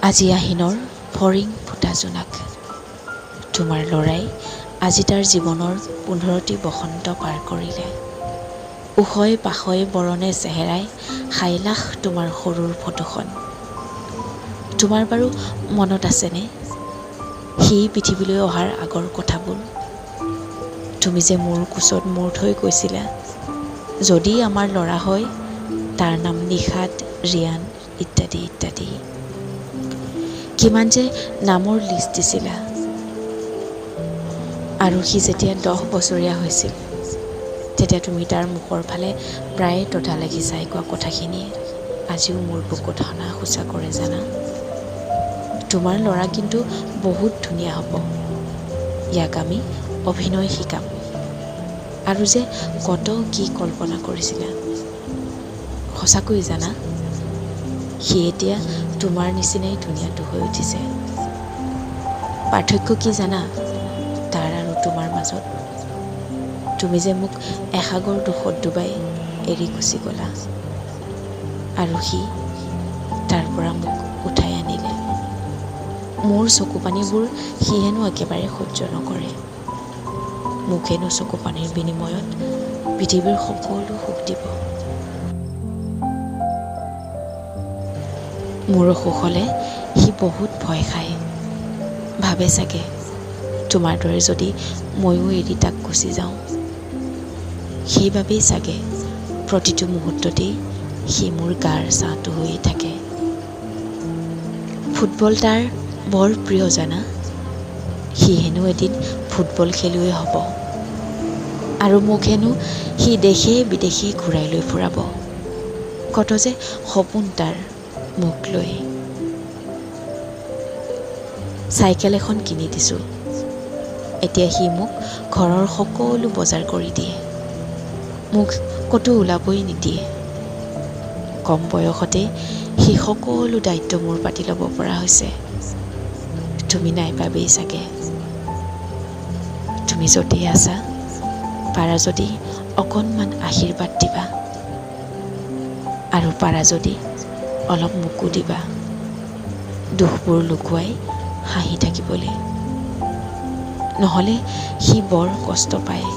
আজি আহিনৰ ফৰিং ফুটা জোনাক। তোমাৰ ল'ৰাই আজি তাৰ জীৱনৰ 15টি বসন্ত পাৰ কৰিলে। উষই পাশই বৰণে চেহেৰাই সাইলাখ তোমাৰ সৰুৰ ফটোখন। তোমাৰ বাৰু মনত আছেনে সি পৃথিৱীলৈ অহাৰ আগৰ কথাবোৰ? তুমি যে মোৰ কোচত মূৰ থৈ কৈছিলা, যদি আমাৰ ল'ৰা হয় তাৰ নাম নিশাত, ৰিয়ান ইত্যাদি ইত্যাদি। কিমান যে নামৰ লিষ্ট দিছিলা। আৰু সি যেতিয়া 10 বছৰীয়া হৈছিল তেতিয়া তুমি তাৰ মুখৰ ফালে প্ৰায় তথা লাগি চাই কোৱা কথাখিনিয়ে আজিও মোৰ বুকুত সনা সোচা কৰে জানা। তোমাৰ ল'ৰা কিন্তু বহুত ধুনীয়া হ'ব, ইয়াক আমি অভিনয় শিকাম। আৰু যে কত কি কল্পনা কৰিছিলা। সঁচাকৈ জানা সি এতিয়া তোমাৰ নিচিনাই ধুনীয়াটো হৈ উঠিছে। পাৰ্থক্য কি জানা তাৰ আৰু তোমাৰ মাজত? তুমি যে মোক এসাগৰ দুখত ডুবাই এৰি গুচি গ'লা, আৰু সি তাৰ পৰা মোক উঠাই আনিলে। মোৰ চকু পানীবোৰ সি হেনো একেবাৰে সহ্য নকৰে। মোক হেনো চকু পানীৰ বিনিময়ত পৃথিৱীৰ সকলো সুখ দিব। মোৰ অসুখ হ'লে সি বহুত ভয় খায়, ভাবে চাগে তোমাৰ দৰে যদি ময়ো এৰি তাক গুচি যাওঁ। সেইবাবেই চাগে প্ৰতিটো মুহূৰ্ততেই সি মোৰ গাৰ ছাঁটো হৈয়ে থাকে। ফুটবল তাৰ বৰ প্ৰিয় জানা। সি হেনো এদিন ফুটবল খেলুৱৈ হ'ব, আৰু মোক হেনো সি দেশে বিদেশে ঘূৰাই লৈ ফুৰাব। কত যে সপোন তাৰ মোক লৈ। চাইকেল এখন কিনি দিছোঁ, এতিয়া সি মোক ঘৰৰ সকলো বজাৰ কৰি দিয়ে। মোক ক'তো ওলাবই নিদিয়ে। কম বয়সতে সি সকলো দায়িত্ব মোৰ পাতি ল'ব পৰা হৈছে। তুমি নাই পাবেই চাগে। তুমি য'তেই আছা পাৰা যদি অকণমান আশীৰ্বাদ দিবা, আৰু পাৰা যদি অলপ মোকো দিবা, দুখবোৰ লুকুৱাই হাঁহি থাকিবলৈ। নহ'লে সি বৰ কষ্ট পায়।